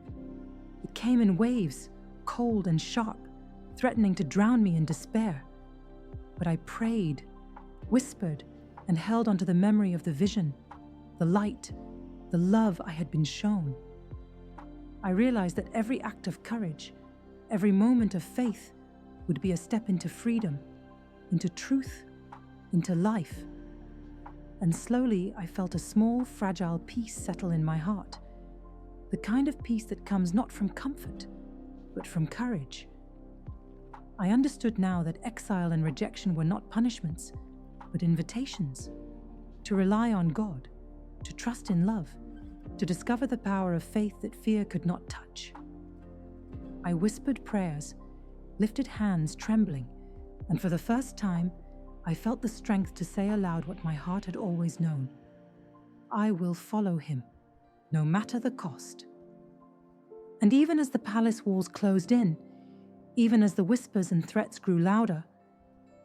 It came in waves, cold and sharp, threatening to drown me in despair. But I prayed, whispered, and held onto the memory of the vision, the light, the love I had been shown. I realized that every act of courage, every moment of faith would be a step into freedom, into truth, into life. And slowly I felt a small, fragile peace settle in my heart, the kind of peace that comes not from comfort, but from courage. I understood now that exile and rejection were not punishments, but invitations to rely on God, to trust in love, to discover the power of faith that fear could not touch. I whispered prayers, lifted hands trembling, and for the first time, I felt the strength to say aloud what my heart had always known. I will follow Him, no matter the cost. And even as the palace walls closed in, even as the whispers and threats grew louder,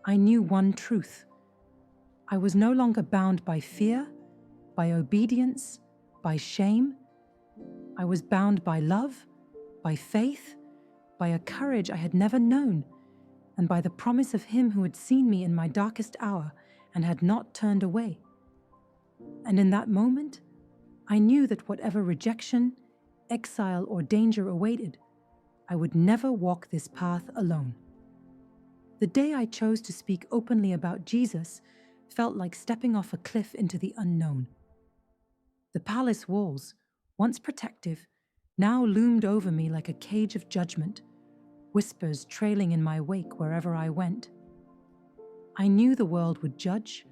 I knew one truth. I was no longer bound by fear, by obedience, by shame. I was bound by love, by faith, by a courage I had never known, and by the promise of Him who had seen me in my darkest hour and had not turned away. And in that moment, I knew that whatever rejection, exile, or danger awaited, I would never walk this path alone. The day I chose to speak openly about Jesus felt like stepping off a cliff into the unknown. The palace walls, once protective, now loomed over me like a cage of judgment, whispers trailing in my wake wherever I went. I knew the world would judge,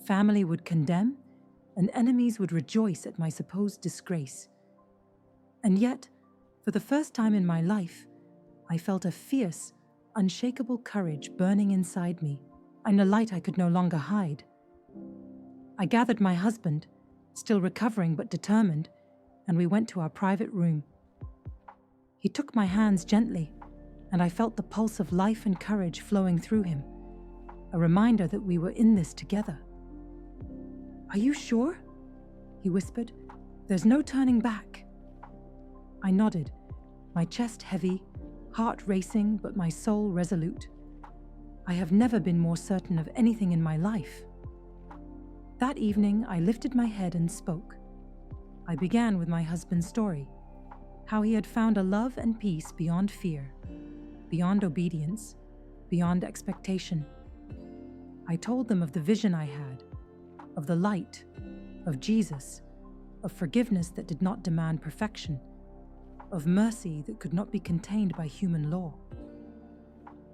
family would condemn, and enemies would rejoice at my supposed disgrace. And yet, for the first time in my life, I felt a fierce, unshakable courage burning inside me, and a light I could no longer hide. I gathered my husband, still recovering but determined, and we went to our private room. He took my hands gently, and I felt the pulse of life and courage flowing through him, a reminder that we were in this together. "Are you sure?" he whispered. "There's no turning back." I nodded, my chest heavy, heart racing, but my soul resolute. I have never been more certain of anything in my life. That evening, I lifted my head and spoke. I began with my husband's story, how he had found a love and peace beyond fear, beyond obedience, beyond expectation. I told them of the vision I had, of the light, of Jesus, of forgiveness that did not demand perfection, of mercy that could not be contained by human law.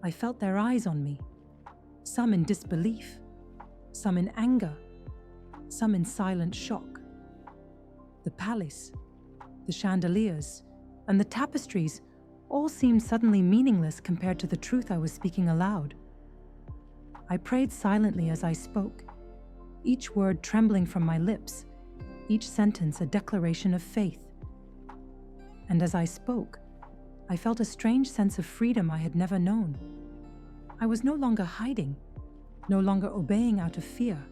I felt their eyes on me, some in disbelief, some in anger, some in silent shock. The palace, the chandeliers, and the tapestries all seemed suddenly meaningless compared to the truth I was speaking aloud. I prayed silently as I spoke, each word trembling from my lips, each sentence a declaration of faith. And as I spoke, I felt a strange sense of freedom I had never known. I was no longer hiding, no longer obeying out of fear,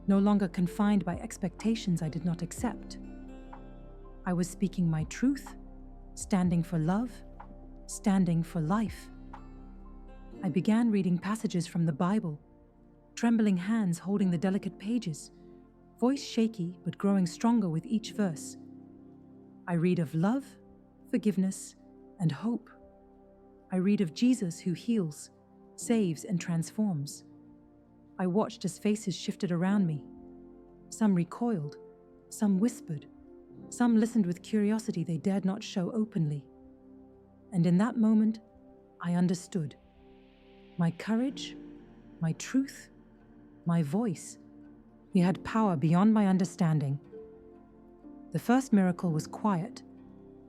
no longer confined by expectations I did not accept. I was speaking my truth, standing for love, standing for life. I began reading passages from the Bible, trembling hands holding the delicate pages, voice shaky but growing stronger with each verse. I read of love, forgiveness, and hope. I read of Jesus who heals, saves, and transforms. I watched as faces shifted around me. Some recoiled, some whispered, some listened with curiosity they dared not show openly. And in that moment, I understood. My courage, my truth, my voice, they had power beyond my understanding. The first miracle was quiet,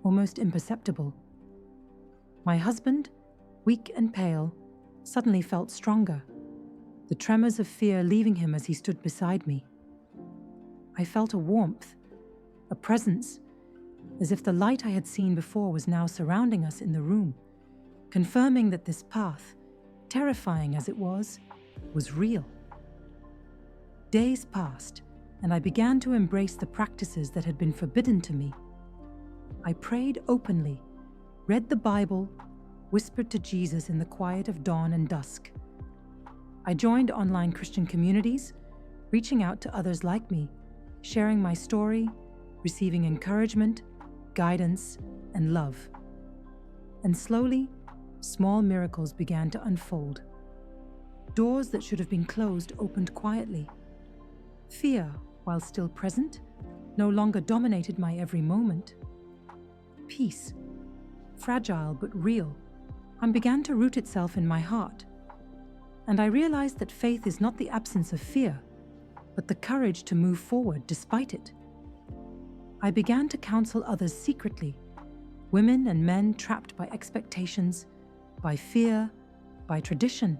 almost imperceptible. My husband, weak and pale, suddenly felt stronger, the tremors of fear leaving him as he stood beside me. I felt a warmth, a presence, as if the light I had seen before was now surrounding us in the room, confirming that this path, terrifying as it was real. Days passed, and I began to embrace the practices that had been forbidden to me. I prayed openly, read the Bible, whispered to Jesus in the quiet of dawn and dusk. I joined online Christian communities, reaching out to others like me, sharing my story, receiving encouragement, guidance, and love. And slowly, small miracles began to unfold. Doors that should have been closed opened quietly. Fear, while still present, no longer dominated my every moment. Peace, fragile but real, began to root itself in my heart. And I realized that faith is not the absence of fear, but the courage to move forward despite it. I began to counsel others secretly, women and men trapped by expectations, by fear, by tradition.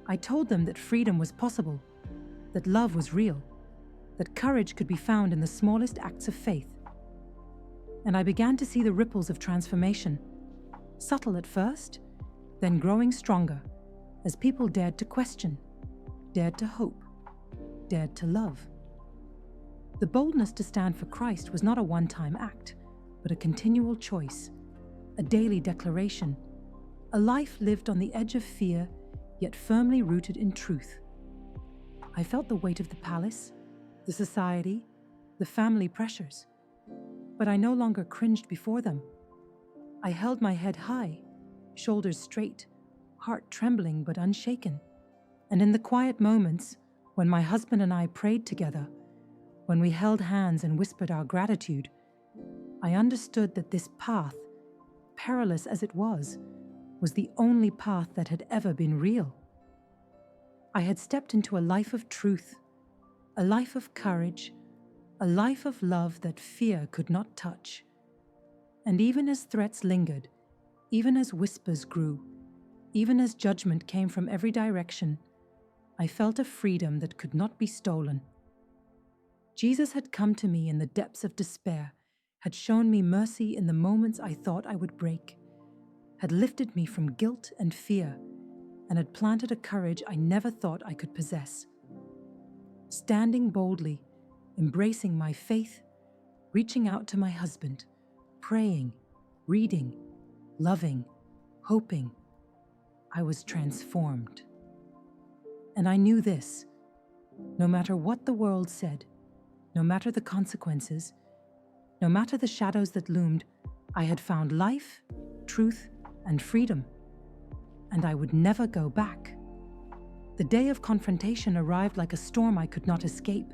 I told them that freedom was possible, that love was real, that courage could be found in the smallest acts of faith. And I began to see the ripples of transformation, subtle at first, then growing stronger, as people dared to question, dared to hope, dared to love. The boldness to stand for Christ was not a one-time act, but a continual choice, a daily declaration, a life lived on the edge of fear, yet firmly rooted in truth. I felt the weight of the palace, the society, the family pressures, but I no longer cringed before them. I held my head high, shoulders straight, heart trembling but unshaken. And in the quiet moments, when my husband and I prayed together, when we held hands and whispered our gratitude, I understood that this path, perilous as it was the only path that had ever been real. I had stepped into a life of truth, a life of courage, a life of love that fear could not touch. And even as threats lingered, even as whispers grew, even as judgment came from every direction, I felt a freedom that could not be stolen. Jesus had come to me in the depths of despair, had shown me mercy in the moments I thought I would break, had lifted me from guilt and fear, and had planted a courage I never thought I could possess. Standing boldly, embracing my faith, reaching out to my husband, praying, reading, loving, hoping, I was transformed. And I knew this: no matter what the world said, no matter the consequences, no matter the shadows that loomed, I had found life, truth, and freedom, and I would never go back. The day of confrontation arrived like a storm I could not escape.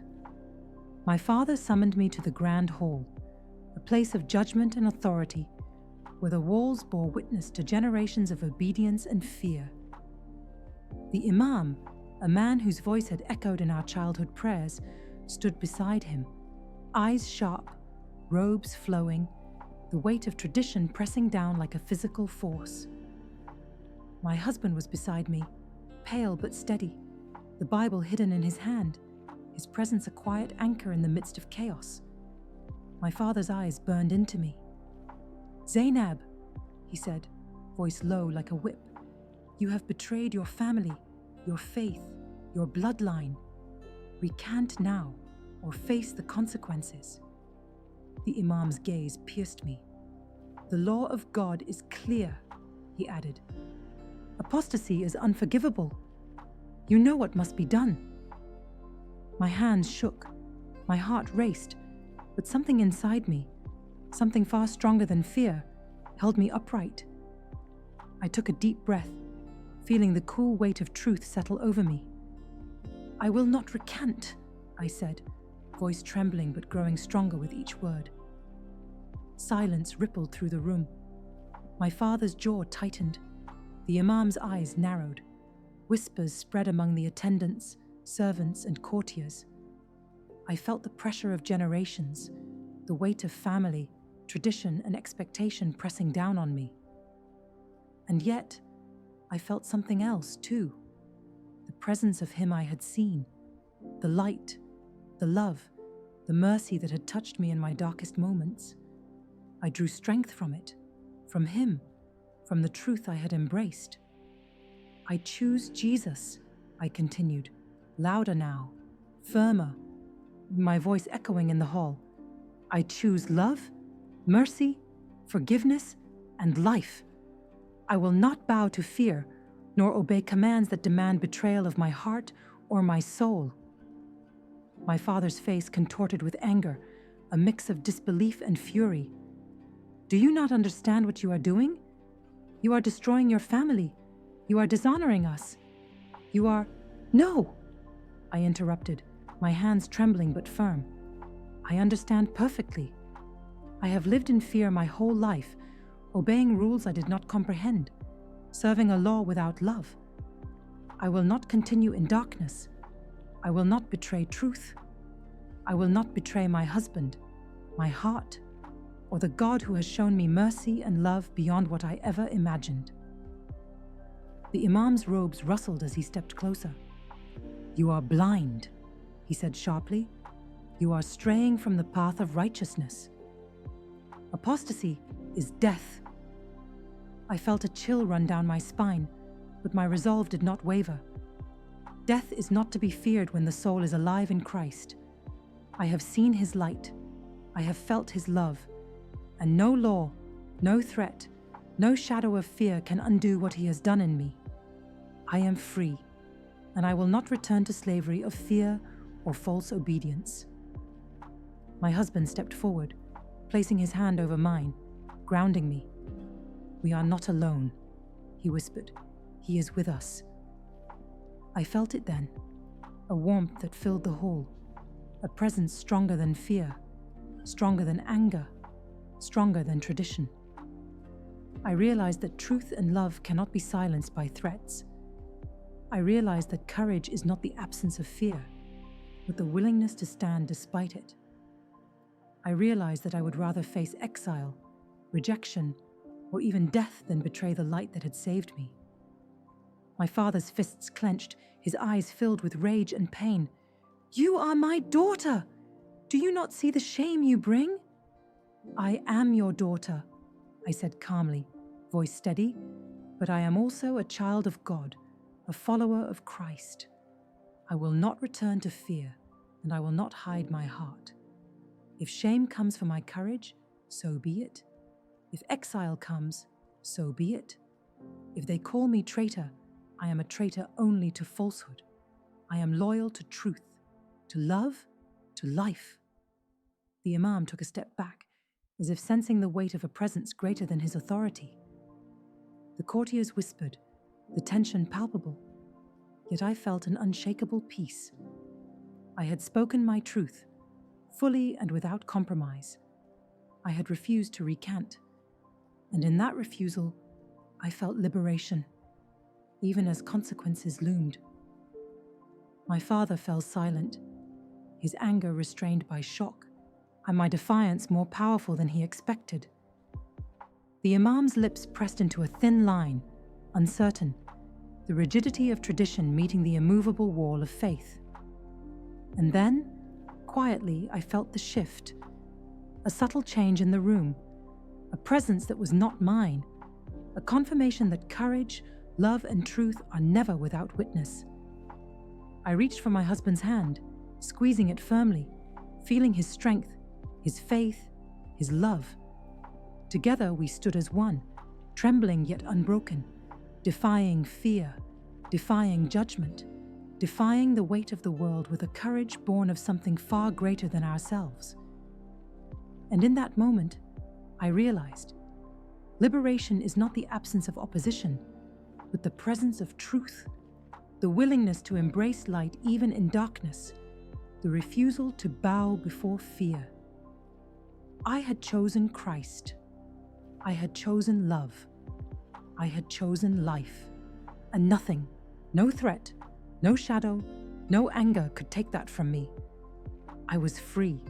My father summoned me to the grand hall, a place of judgment and authority, where the walls bore witness to generations of obedience and fear. The Imam, a man whose voice had echoed in our childhood prayers, stood beside him, eyes sharp, robes flowing, the weight of tradition pressing down like a physical force. My husband was beside me, pale but steady, the Bible hidden in his hand, his presence a quiet anchor in the midst of chaos. My father's eyes burned into me. "Zaynab," he said, voice low like a whip, "you have betrayed your family, your faith, your bloodline. Recant now, or face the consequences." The Imam's gaze pierced me. "The law of God is clear," he added. "Apostasy is unforgivable. You know what must be done." My hands shook, my heart raced, but something inside me, something far stronger than fear, held me upright. I took a deep breath, feeling the cool weight of truth settle over me. "I will not recant," I said, voice trembling but growing stronger with each word. Silence rippled through the room. My father's jaw tightened. The Imam's eyes narrowed. Whispers spread among the attendants, servants, and courtiers. I felt the pressure of generations, the weight of family, tradition, and expectation pressing down on me. And yet, I felt something else too. The presence of him I had seen, the light, the love, the mercy that had touched me in my darkest moments. I drew strength from it, from him, from the truth I had embraced. "I choose Jesus," I continued, louder now, firmer, my voice echoing in the hall. "I choose love, mercy, forgiveness, and life. I will not bow to fear, nor obey commands that demand betrayal of my heart or my soul." My father's face contorted with anger, a mix of disbelief and fury. "Do you not understand what you are doing? You are destroying your family. You are dishonoring us. You are—" "No!" I interrupted, my hands trembling but firm. "I understand perfectly. I have lived in fear my whole life, obeying rules I did not comprehend, serving a law without love. I will not continue in darkness. I will not betray truth. I will not betray my husband, my heart, or the God who has shown me mercy and love beyond what I ever imagined." The Imam's robes rustled as he stepped closer. "You are blind," he said sharply. "You are straying from the path of righteousness. Apostasy is death." I felt a chill run down my spine, but my resolve did not waver. Death is not to be feared when the soul is alive in Christ. I have seen his light. I have felt his love. And no law, no threat, no shadow of fear can undo what he has done in me. I am free, and I will not return to slavery of fear or false obedience. My husband stepped forward, placing his hand over mine, grounding me. "We are not alone," he whispered. "He is with us." I felt it then, a warmth that filled the hall, a presence stronger than fear, stronger than anger, stronger than tradition. I realized that truth and love cannot be silenced by threats. I realized that courage is not the absence of fear, but the willingness to stand despite it. I realized that I would rather face exile, rejection, or even death than betray the light that had saved me. My father's fists clenched, his eyes filled with rage and pain. "You are my daughter!" Do you not see the shame you bring?" "I am your daughter," I said calmly, voice steady, "but I am also a child of God, a follower of Christ. I will not return to fear, and I will not hide my heart. If shame comes for my courage, so be it. If exile comes, so be it. If they call me traitor, I am a traitor only to falsehood. I am loyal to truth, to love, to life." The Imam took a step back, as if sensing the weight of a presence greater than his authority. The courtiers whispered, the tension palpable, yet I felt an unshakable peace. I had spoken my truth, fully and without compromise. I had refused to recant, and in that refusal, I felt liberation, even as consequences loomed. My father fell silent, his anger restrained by shock, and my defiance more powerful than he expected. The Imam's lips pressed into a thin line, uncertain, the rigidity of tradition meeting the immovable wall of faith. And then, quietly, I felt the shift, a subtle change in the room, a presence that was not mine, a confirmation that courage, love, and truth are never without witness. I reached for my husband's hand, squeezing it firmly, feeling his strength, his faith, his love. Together we stood as one, trembling yet unbroken, defying fear, defying judgment, defying the weight of the world with a courage born of something far greater than ourselves. And in that moment, I realized, liberation is not the absence of opposition, but the presence of truth, the willingness to embrace light even in darkness, the refusal to bow before fear. I had chosen Christ. I had chosen love. I had chosen life. And nothing, no threat, no shadow, no anger could take that from me. I was free.